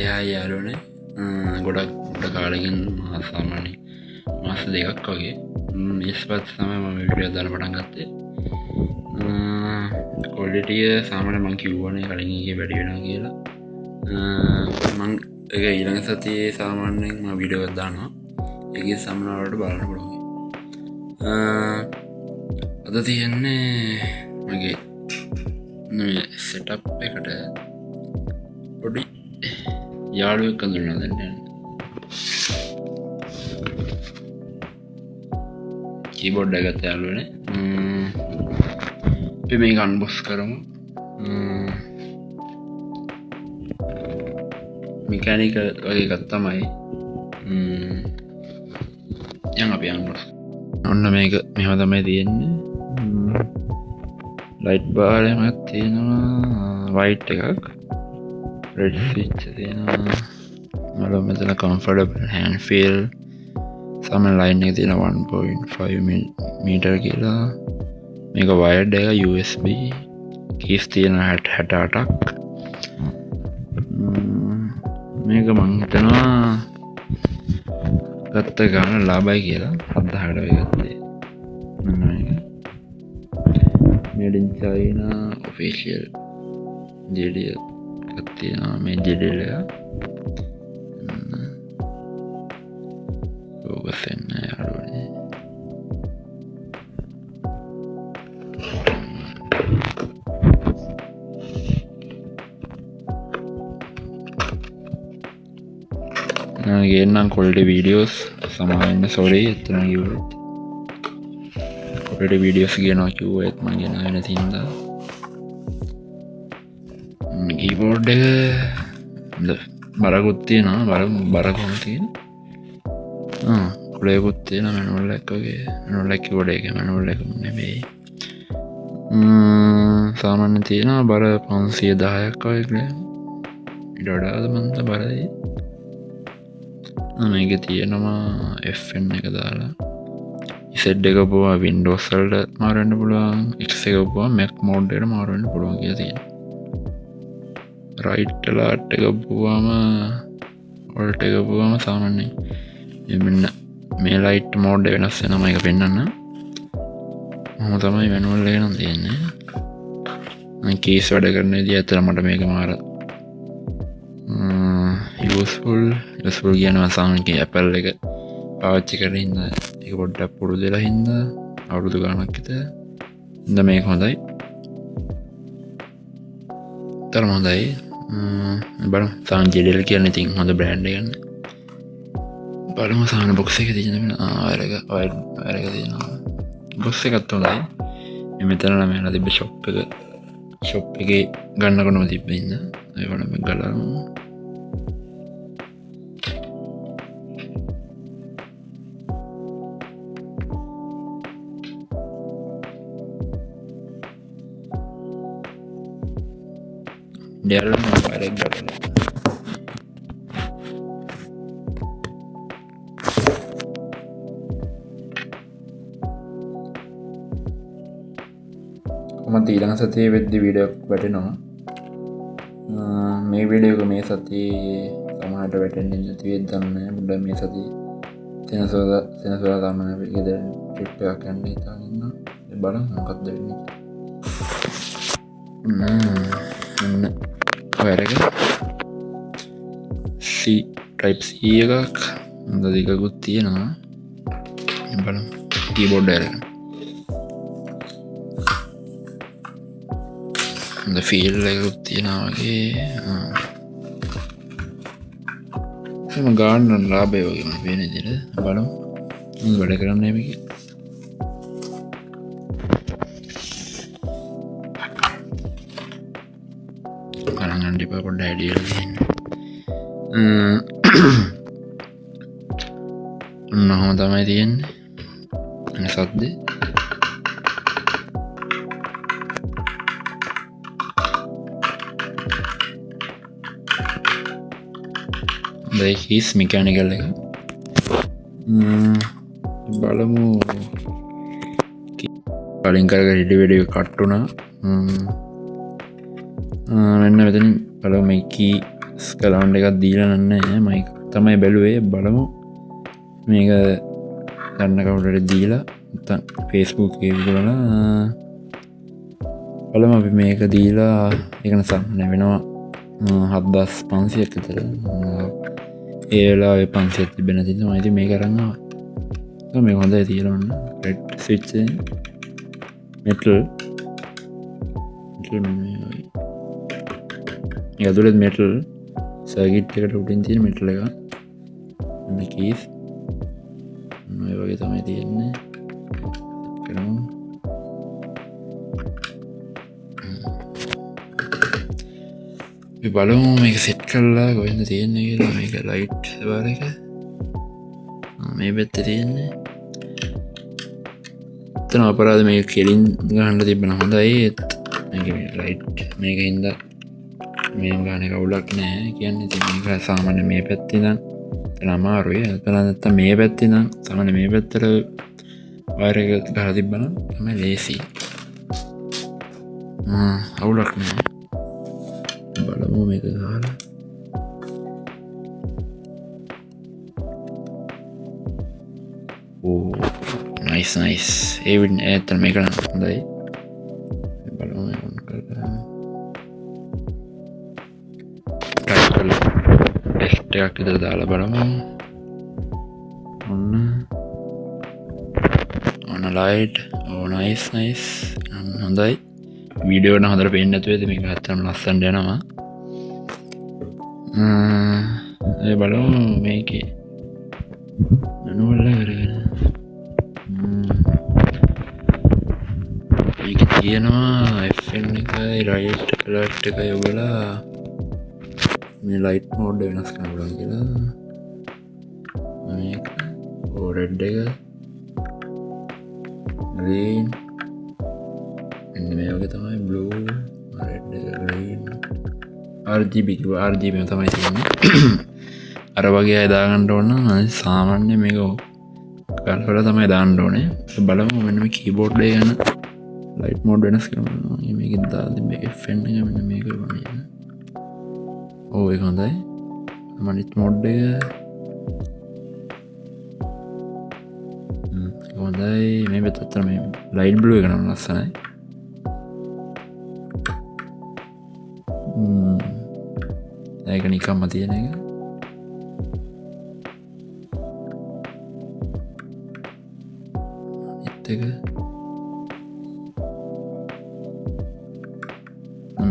යාළුවනේ ගොඩක් කාලෙකින් සාමාන්‍ය මාස දෙකක් වගේ ඉස්පත් තමයි මම වීඩියෝ දාන්න පටන් ගත්තේ. ක්වොලිටිය සාමාන්‍ය මං කිව්වනේ කලින් එකේ වැඩි වෙනවා කියලා. මං ඒක ඊළඟ සතියේ සාමාන්‍යයෙන් මම වීඩියෝ එකක් දානවා. ඒකේ සම්මානවලට බලන්න පුළුවන්. අද තියෙන්නේ මගේ මේ සෙටප් එකට පොඩි යාළුවෙක් අඳුරනවා දැන් යන්නේ. කීබෝඩ් එක ගත්ත යාළුවනේ. අපි මේක අන්බොක්ස් කරමු. මෙකැනිකල් වගේ එකක් තමයි. යන් අපි අන්බොක්ස්. ඔන්න මේක මෙහෙම තමයි තියෙන්නේ. ලයිට් බාර් එකක් තියෙනවා, වයිට් එකක්. red switch තියෙනවා. මල මෙතන comfortable hand feel සම ලයින් එක තියෙන 1.5 meter කියලා. මේක wired එක USB. keys තියෙන 68ක්. මේක මං හිතනවා ගත්ත ගාන ලාභයි කියලා 7000කට ගත්තේ. මෙන්න මේක made in China official JDL තියෙනවා. මේ JDL එක focus වෙන්න යාළුවනේ. ගේන්නම් quality videos සමාවෙන්න sorry එතන කිව්වොත් quality videos කියනවා කිව්වෙත් මම ගෙනාවේ නැති හින්දා. කීබෝඩ් එක බරකුත් තියෙනවා. බර කොහොමද තියෙන්නේ? කුලයකුත් තියෙනවා. මැනුවල් එක වගේ. මැනුවල් එක කීබෝඩ් එක මැනුවල් එක නෙමෙයි. සාමාන්‍ය තියෙනවා බර 510ක් වගේ. ඊට වඩාද මන්ද බරයි. මේක තියෙනවා FN එක දාලා. Z එක පුවා Windows වලට මාරු වෙන්න පුළුවන්. X එක පුවා Mac mode එකට මාරු වෙන්න පුළුවන් කියලා තියෙනවා. right alert එක පුවාම alt එක පුවාම සාමාන්‍යයෙන් මෙන්න මේ light mode එක වෙනස් වෙනවා. මේක පෙන්වන්න. මොහොම තමයි manual එක නම් තියෙන්නේ. මම keys වැඩ කරන විදිහ ඇත්තට මට මේක මාර useful කියනවා. සාමාන්‍යයෙන් Apple එක පාවිච්චි කරන හින්දා ඒක පොඩ්ඩක් පුරුදු වෙලා හින්දා අවුරුදු ගාණක් විතර ඉඳ මේක හොඳයි. තරම හොඳයි. බලමු සාමාන්‍ය JDL කියන්නේ ඉතින් හොඳ බ්‍රෑන්ඩ් එකක් නේ. බලමු සාමාන්‍ය box එකේ තියෙන වයර් එක තියෙනවා. box එකත් හොඳයි. මේ මෙතන නම් මෙහෙලා තිබ්බ shop එකේ ගන්නකොටම තිබ්බින්න. ඒ වුණා මම ගලනවා. Dia lu mau ada garam. මම ඊළඟ සතියේ වෙද්දි වීඩියෝ එකක් වැටෙනවා. මේ වීඩියෝ එක මේ සතියේ සමහරට වැටෙන්නේ නැති වෙද්ද දන්නේ නැහැ. බුද්ධ මේ සතියේ සෙනසුරා තමයි අපි ගෙදර ට්‍රිප් එකක් යන්න හිතාගෙන ඉන්නවා. ඒ බලන්න මොකක්ද වෙන්නේ. වයර් එක type C එකක් හොඳ දෙකකුත් තියෙනවා. බලමු කීබෝඩ් එක. හොඳ ෆීල් එකකුත් තියෙනවා වගේ. එම ගන්න ලාභය වගේ මම වෙන විදිහට බලමු. මොකද වැඩ කරන්නේ මේක. කරන්න දෙපා පොඩ්ඩක් ඇඩියල් දෙන්න. ඔන්නම තමයි තියෙන්නේ. අනේ සද්දේ. keys mechanical එක. බලමු. කලින් කරගෙන හිටි වීඩියෝ කට් වුණා. මෙන්න මෙතනින් බලමු මේ key ස්කලවන්ඩ එකක් දීලා නන්නේ මයික තමයි බැලුවේ බලමු මේක ගන්න කවුටට දීලා ෆේස්බුක් කරන බලම අපි මේක දීලා එකන සම්න වෙනවා 7500ක් විතර ඒලා 500 තිබෙන තිබෙන මයිති මේ කරන්නවා මේ හොඳයි තියලන්න රෙඩ් ස්විච් මෙටල් ඇතුළත් මෙටල් සර්කිට් එකට උටින් තියෙන මෙටල් එක කීස් ඔය වගේ තමයි තියෙන්නේ බලමු මේක සෙට් කරලා ගොන්න තියෙන්නේ කියලා මේක ලයිට් බාර එක මේ පැත්ත තියෙන්නේ තන අපරාධ මේ කෙලින් ගහන්ඩ තිබෙන හොඳයි ලයිට් මේක හින්ද මේ ගාන කවුලක් නෑ කියන්නේ ති මේක සාමාන්‍ය මේ පැත්තිනම් අමාරුය තනත්ත මේ පැත්තිනම් සමන මේ පැත්තර වාරක ගහ තිබ්බන තම ලේසි අවුලක් නෑ බලමු මේක ගහලා නයිස් ඒවින් ඇත්තන මේ කරන්න හොඳයි බලමු ටෙස්ට් එකක් විතර දාලා බලමු ඔන්න ලයිට් නයිස් හොඳයි වීඩියෝන හොඳට පේන්න ඇතුවේද මේක ඇත්තම ලස්සනට යනවා බලමු මේකේ නනුවල්ල කරගෙන ඒක තියෙනවා FN එකයි රයිට් ලයිට් එකයි ඔයගොල්ලා මේ ලයිට් මෝඩ් වෙනස් කරන්න පුළුවන් කියලා මේක රෙඩ් එක ග්‍රීන් මෙන්න මේ වගේ තමයි බ්ලූ රෙඩ් එක ග්‍රීන් RGB තමයි තියෙන්නේ අර වගේ අය දාගන්න ඕන සාමාන්‍ය මේක ගන්නවල තමයි දාන්න ඕනේ බලමු මෙන්න මේ කීබෝඩ් එක යන ලයිට් මෝඩ් වෙනස් කරනවා මේකෙන් දාලා මේ FN එක මෙන්න මේක වගේ ඒක හොඳයි මනිත් මෝඩ් එක හොඳයි මේ පැත්තට මේ ලයිට් බ්ලූ එක නම් ලස්සනයි ඒක නිකම්ම තියෙන එක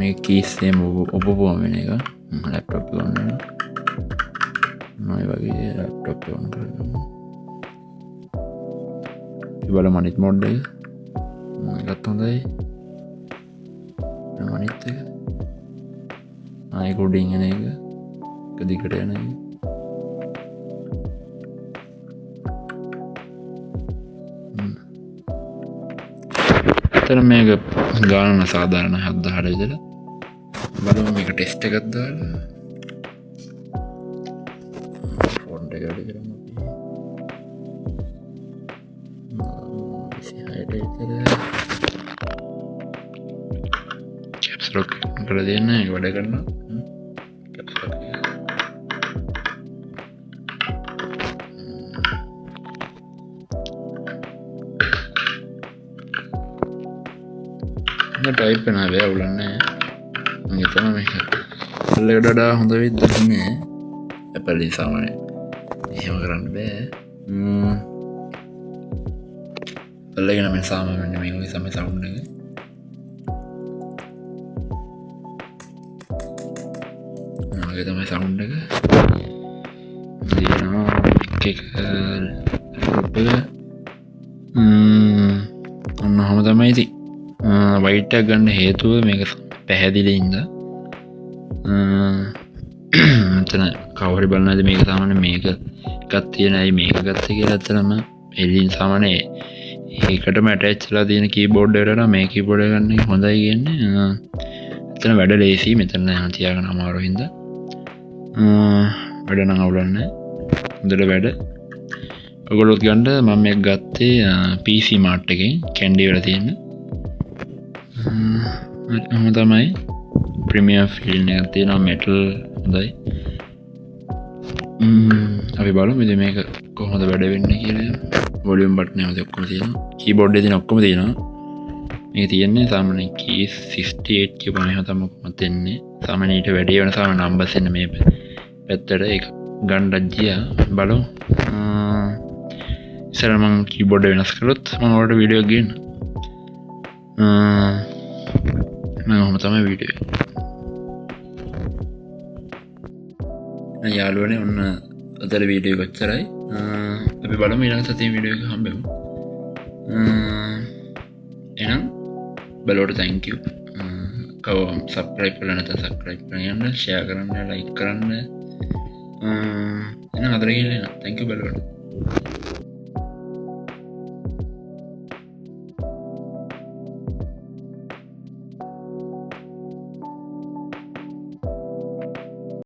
මේ කීස්සේම ඔබපුුවම වෙන එක ලැප්ටොප් ගන්න නොයි වගේ ලැප්ටොප් ඕන් කරගම ඉබල මනිත් මොඩ්ඩ ගත් හොඳයි මනිත් එක ආයකුඩිං එන එක දිකට යන එක තර මේක ගානන සාධාරණ හද්ද හඩ විදල බලම මේක ටෙස්ට එකත් දාලා ෆොන්ට ගඩි කරම කැප්ස්ලොක් කර දෙන්න වැඩ කරන්න ටයිප් වෙන වේ අවුලන්නේ තම මේල්ලකටඩා හොඳ වෙත් දන්නේ ඇපලි සාමනය එහෙම කරන්න බෑ පල්ලගෙන මෙ සාමන්න මේ සම සවුන්ඩ එක ගේ තමයි සවුන්ඩ එක ඔන්න හොම තමයිති වයිටක් ගන්න හේතුව මේක පැහැදිලි ඉද තන කවරි බලන්නද මේක සාමන මේක ගත්තියෙන ඇයි මේක ගත්ත කියලා ඇතරම එලින් සාමනය ඒකට මැටච්චලා තියෙන කීබෝඩ්ඩට මේ කීබොඩ ගන්න හොඳයි කියන්නේ එතන වැඩ ලේසි මෙතන හතියාගන අමාරුහින්ද වැඩන අවුලන්න හොඳට වැඩ ඔගොලොත් ගණ්ඩ මම එක් ගත්තේ PC මාට් එකෙන් කැන්ඩි වල තියෙන හම තමයි ප්‍රමිය ෆිල්න තියෙන මෙටල් හොඳයි. අපි බලමු ඉතින් මේක කොහොමද වැඩ වෙන්නේ කියලා. වොලියුම් බටන් එක ඔක්කොම තියෙනවා. කීබෝඩ් එකේ තියෙන ඔක්කොම තියෙනවා. මේක තියෙන්නේ සාමාන්‍ය keys 68 කියපුවම එහෙම තමයි කොහොමද එන්නේ. සාමාන්‍ය ඊට වැඩි වෙන සාමාන්‍ය නම්බර්ස් එන්නේ මේ පැත්තට. ඒක ගන්නත් ගියා. බලමු. ඉතින් මම කීබෝඩ් එක වෙනස් කරොත් මම ඔයාලට වීඩියෝ එක ගේන්න. මම ඔහොම තමයි වීඩියෝ එක. යාළුවනේ ඔන්න අදට වීඩියෝ එක ඔච්චරයි. අපි බලමු ඊළඟ සතියේ වීඩියෝ එක හම්බෙමු. එහෙනම් බලවට thank you. කවම subscribe කරලා නැත්නම් subscribe කරන්න, share කරන්න, like කරන්න. එහෙනම් අදට ගිහින් thank you බලවට.